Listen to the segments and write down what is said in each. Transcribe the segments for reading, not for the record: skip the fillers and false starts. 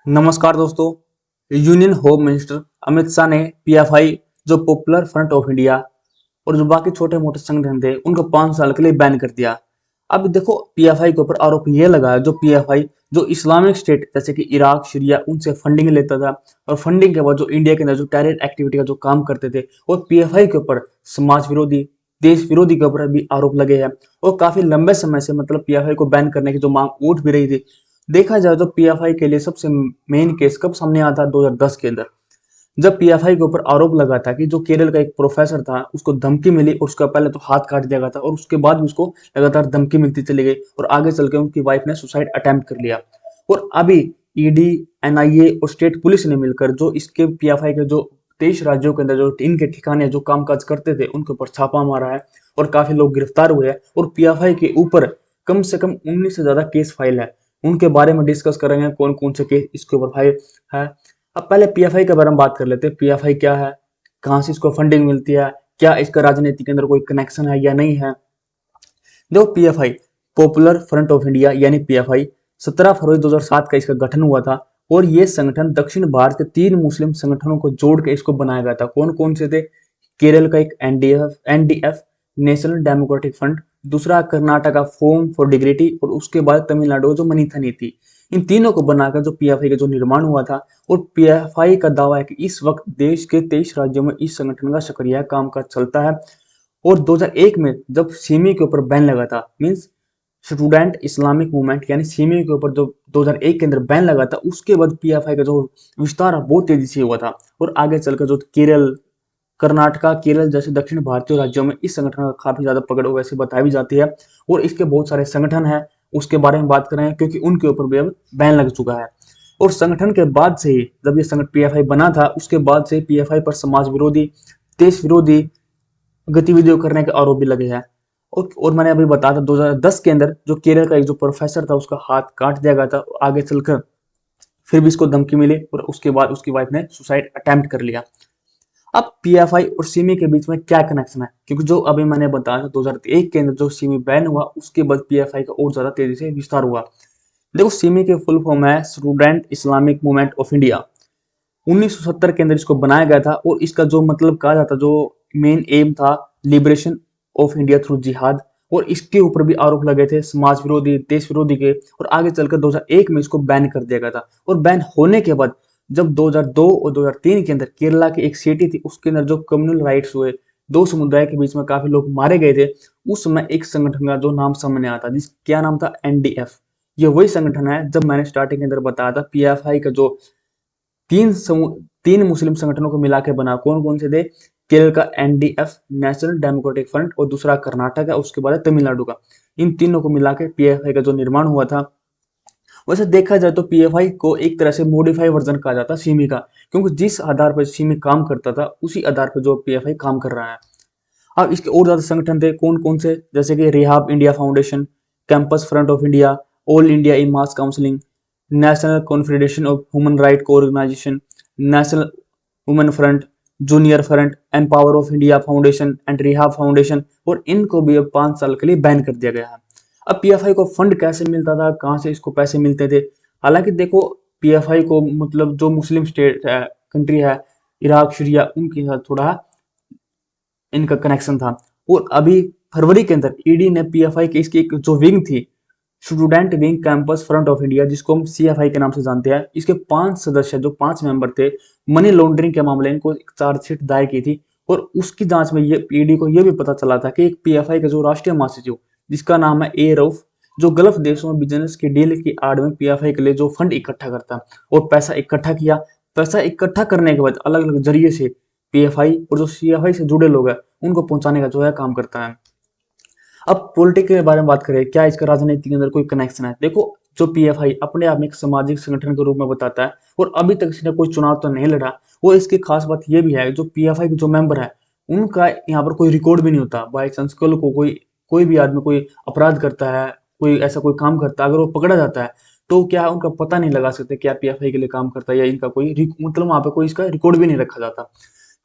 नमस्कार दोस्तों। Union home minister Amit Shah ने पीएफआई जो पॉपुलर फ्रंट ऑफ इंडिया और जो बाकी छोटे मोटे संगठन थे उनको 5 साल के लिए बैन कर दिया। अब देखो पीएफआई के ऊपर आरोप ये लगा है जो पीएफआई जो इस्लामिक स्टेट जैसे कि इराक सीरिया उनसे फंडिंग लेता था और फंडिंग के बाद जो इंडिया के अंदर जो टेरर एक्टिविटी का जो काम करते थे और पीएफआई के ऊपर समाज विरोधी देश विरोधी के ऊपर भी आरोप लगे हैं और काफी लंबे समय से मतलब पीएफआई को बैन करने की जो मांग उठ भी रही थी। देखा जाए तो पीएफआई के लिए सबसे मेन केस कब सामने आता 2010 के अंदर, जब पीएफआई के ऊपर आरोप लगा था कि जो केरल का एक प्रोफेसर था उसको धमकी मिली और उसका पहले तो हाथ काट दिया गया था और उसके बाद भी उसको लगातार धमकी मिलती चली गई और आगे चल के उनकी वाइफ ने सुसाइड अटेम्प्ट कर लिया। और अभी ईडी एनआईए और स्टेट पुलिस ने मिलकर जो इसके पीएफआई के जो 23 राज्यों के अंदर जो इनके ठिकाने जो कामकाज करते थे उनके ऊपर छापा मारा है और काफी लोग गिरफ्तार हुए हैं और पीएफआई के ऊपर कम से कम 19 से ज्यादा केस फाइल है। उनके बारे में डिस्कस करेंगे कौन कौन से केस इसके ऊपर फाइल है। अब पहले पीएफआई के बारे में बात कर लेते हैं। पीएफआई क्या है, कहाँ से इसको फंडिंग मिलती है, क्या इसका राजनीति के अंदर कोई कनेक्शन है या नहीं है। देखो PFI popular front of India यानी पीएफआई 17 फरवरी 2007 का इसका गठन हुआ था और ये संगठन दक्षिण भारत के 3 मुस्लिम संगठनों को जोड़ के इसको बनाया गया था। कौन कौन से थे? केरल का एक एनडीएफ नेशनल डेमोक्रेटिक फ्रंट, दूसरा कर्नाटका फोरम फॉर डिग्निटी और उसके बाद तमिलनाडु जो मनीथा नीति। इन तीनों को बनाकर जो पीएफआई का जो निर्माण हुआ था और पीएफआई का दावा है कि इस वक्त देश के 23 राज्यों में इस संगठन का सक्रिय कामकाज चलता है। और 2001 में जब सिमी के ऊपर बैन लगा था, मींस स्टूडेंट इस्लामिक मूवमेंट यानी सिमी के ऊपर जो 2001 के अंदर बैन लगा था, उसके बाद पीएफआई का जो विस्तार है बहुत तेजी से हुआ था और आगे चलकर जो केरल कर्नाटका केरल जैसे दक्षिण भारतीय राज्यों में इस संगठन का काफी ज्यादा पकड़ वैसे बताई भी जाती है और इसके बहुत सारे संगठन हैं उसके बारे में बात करें क्योंकि उनके ऊपर भी अब बैन लग चुका है। और संगठन के बाद से ही जब ये संगठन पीएफआई बना था उसके बाद से पीएफआई पर समाज विरोधी देश विरोधी गतिविधियों करने के आरोप भी लगे हैं। और मैंने अभी बताया था 2010 के अंदर जो केरल का एक जो प्रोफेसर था उसका हाथ काट दिया गया था आगे चलकर फिर भी इसको धमकी मिली और उसके बाद उसकी वाइफ ने सुसाइड अटेम्प्ट कर लिया। अब पीएफआई और सिमी के बीच में क्या कनेक्शन है, क्योंकि जो अभी मैंने बताया था 2001 के अंदर जो सिमी बैन हुआ उसके बाद पीएफआई का और ज्यादा तेजी से विस्तार हुआ। देखो सिमी के फुल फॉर्म है student Islamic movement of India. 1970 के अंदर इसको बनाया गया था और इसका जो मतलब कहा जाता जो मेन एम था लिबरेशन ऑफ इंडिया थ्रू जिहाद। और इसके ऊपर भी आरोप लगे थे समाज विरोधी देश विरोधी के और आगे चलकर 2001 में इसको बैन कर दिया गया था। और बैन होने के बाद जब 2002 और 2003 के अंदर केरला की एक सिटी थी उसके अंदर जो कम्युनल राइट्स हुए, दो समुदाय के बीच में काफी लोग मारे गए थे, उस समय एक संगठन का जो नाम सामने आता जिस क्या नाम था एनडीएफ। ये वही संगठन है जब मैंने स्टार्टिंग के अंदर बताया था पीएफआई का जो तीन समूह 3 मुस्लिम संगठनों को मिला के बना। कौन कौन से थे? केरल का एनडीएफ नेशनल डेमोक्रेटिक फ्रंट और दूसरा कर्नाटक है उसके बाद तमिलनाडु का। इन तीनों को मिला के पीएफआई का जो निर्माण हुआ था। वैसे देखा जाए तो पीएफआई को एक तरह से मॉडिफाई वर्जन कहा जाता है सिमी का, क्योंकि जिस आधार पर सिमी काम करता था उसी आधार पर जो पीएफआई काम कर रहा है। अब इसके और ज्यादा संगठन थे कौन कौन से, जैसे कि Rehab India Foundation, Campus Front of India, All India in mass counselling, National Confederation of Human Right को Organisation, National Women Front, Junior Front, Empower of India Foundation and Rehab Foundation. और इनको भी अब 5 साल के लिए बैन कर दिया गया है। अब पीएफआई को फंड कैसे मिलता था, कहाँ से इसको पैसे मिलते थे? हालांकि देखो पीएफआई को मतलब जो मुस्लिम स्टेट है कंट्री है इराक सीरिया उनके साथ थोड़ा इनका कनेक्शन था। और अभी फरवरी के अंदर ईडी ने पीएफआई की इसकी एक जो विंग थी student wing campus Front of India जिसको हम सीएफआई के नाम से जानते हैं, इसके 5 सदस्य जो 5 मेंबर थे मनी लॉन्ड्रिंग के मामले इनको एक चार्जशीट दायर की थी। और उसकी जांच में ये ईडी को यह भी पता चला था कि एक पीएफआई का जो राष्ट्रीय महासचिव जिसका नाम है ए रऊफ, जो गल्फ देशों में बिजनेस की डील की आड़ में पीएफआई के लिए जो फंड इकट्ठा करता और पैसा इकट्ठा किया। पैसा इकट्ठा करने के बाद अलग अलग जरिए से पीएफआई और जो सीएफआई से जुड़े लोग हैं उनको पहुंचाने का जो है काम करता है। अब पॉलिटिक्स के बारे में बात करें, क्या इसका राजनीति के अंदर कोई कनेक्शन है? देखो जो पीएफआई अपने आप में एक सामाजिक संगठन के रूप में बताता है और अभी तक इसने कोई चुनाव तो नहीं लड़ा। और इसकी खास बात यह भी है जो पीएफआई के जो मेंबर है उनका यहाँ पर कोई रिकॉर्ड भी नहीं होता। बाई चांस कल को कोई भी आदमी कोई अपराध करता है, कोई ऐसा कोई काम करता है, अगर वो पकड़ा जाता है तो क्या है उनका पता नहीं लगा सकते क्या पीएफआई के लिए काम करता है या इनका कोई मतलब वहां पे कोई इसका रिकॉर्ड भी नहीं रखा जाता।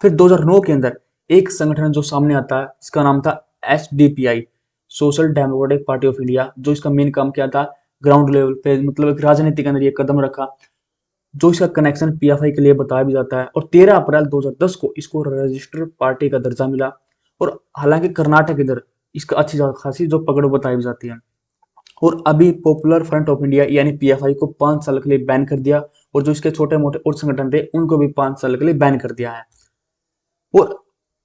फिर 2009 के अंदर एक संगठन जो सामने आता है इसका नाम था SDPI, social democratic Party of India. जो इसका मेन काम क्या था, ग्राउंड लेवल पे मतलब एक राजनीति के अंदर ये कदम रखा जो इसका कनेक्शन पीएफआई के लिए बताया भी जाता है। और 13 अप्रैल 2010 को इसको रजिस्टर्ड पार्टी का दर्जा मिला। और हालांकि कर्नाटक के अंदर इसका अच्छी खासी जो पकड़ बताई भी जाती है। और अभी पॉपुलर फ्रंट ऑफ इंडिया यानी पीएफआई को 5 साल के लिए बैन कर दिया। और जो इसके छोटे मोटे और संगठन थे उनको भी 5 साल के लिए बैन कर दिया है। और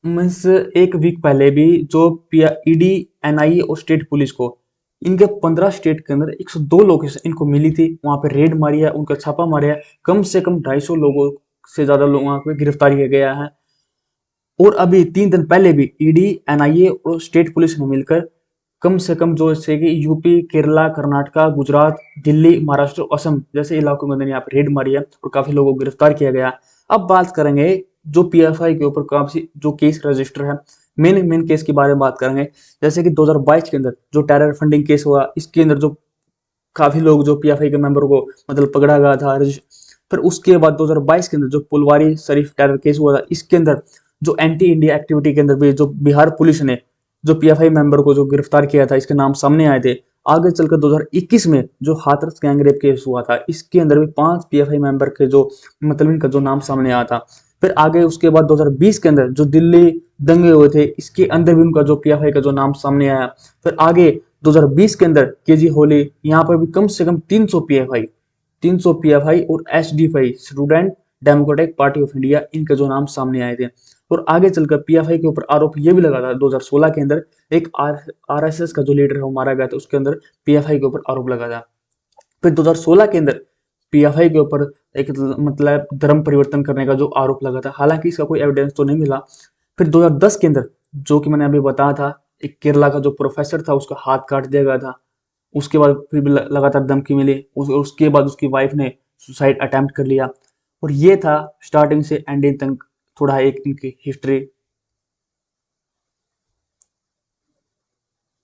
मीन्स एक वीक पहले भी जो ईडी, एनआईए और स्टेट पुलिस को इनके 15 स्टेट के अंदर 102 लोकेशन इनको मिली थी, वहां पे रेड मारी है, उनका छापा मारा है। कम से कम 250 लोगों से ज्यादा लोगों को गिरफ्तार किया गया है। और अभी 3 दिन पहले भी ईडी, एनआईए और स्टेट पुलिस ने मिलकर कम से कम जो जैसे कि यूपी, केरला, कर्नाटका, गुजरात, दिल्ली, महाराष्ट्र, असम जैसे इलाकों के अंदर यहाँ पे रेड मारी है और काफी लोगों को गिरफ्तार किया गया। अब बात करेंगे जो पीएफआई के ऊपर काफी जो केस रजिस्टर है, मेन केस के बारे में बात करेंगे। जैसे कि 2022 के अंदर जो टेरर फंडिंग केस हुआ, इसके अंदर जो काफी लोग जो पीएफआई के मेंबरों को मतलब पकड़ा गया था। फिर उसके बाद 2022 के अंदर जो पुलवारी शरीफ टेरर केस हुआ था, इसके अंदर जो एंटी इंडिया एक्टिविटी के अंदर भी जो बिहार पुलिस ने जो पीएफआई मेंबर को जो गिरफ्तार किया था, इसके नाम सामने आए थे। आगे चलकर 2021 में जो हाथरस गैंग रेप केस हुआ था, इसके अंदर भी 5 पीएफआई मेंबर के जो मतलब इनका जो नाम सामने आया था। फिर आगे उसके बाद 2020 के अंदर जो दिल्ली दंगे हुए थे, इसके अंदर भी उनका जो पीएफआई का जो नाम सामने आया। फिर आगे 2020 के अंदर केजी होली, यहाँ पर भी कम से कम 300 पीएफआई और SDFI Student Democratic Party of India इनके जो नाम सामने आए थे। और आगे चलकर पीएफआई के ऊपर आरोप ये भी लगा था 2016 के अंदर एक आरएसएस का जो लीडर है वो मारा गया था, उसके अंदर पीएफआई के ऊपर आरोप लगा था। फिर 2016 के अंदर पीएफआई के ऊपर एक मतलब धर्म परिवर्तन करने का जो आरोप लगा था, हालांकि इसका कोई एविडेंस तो नहीं मिला। फिर 2010 के अंदर जो कि मैंने अभी बताया था, एक केरला का जो प्रोफेसर था उसका हाथ काट दिया गया था। उसके बाद फिर भी लगातार धमकी मिली, उसके बाद उसकी वाइफ ने सुसाइड अटेम्प्ट कर लिया। और ये था स्टार्टिंग से एंडिंग तक थोड़ा एक इनकी हिस्ट्री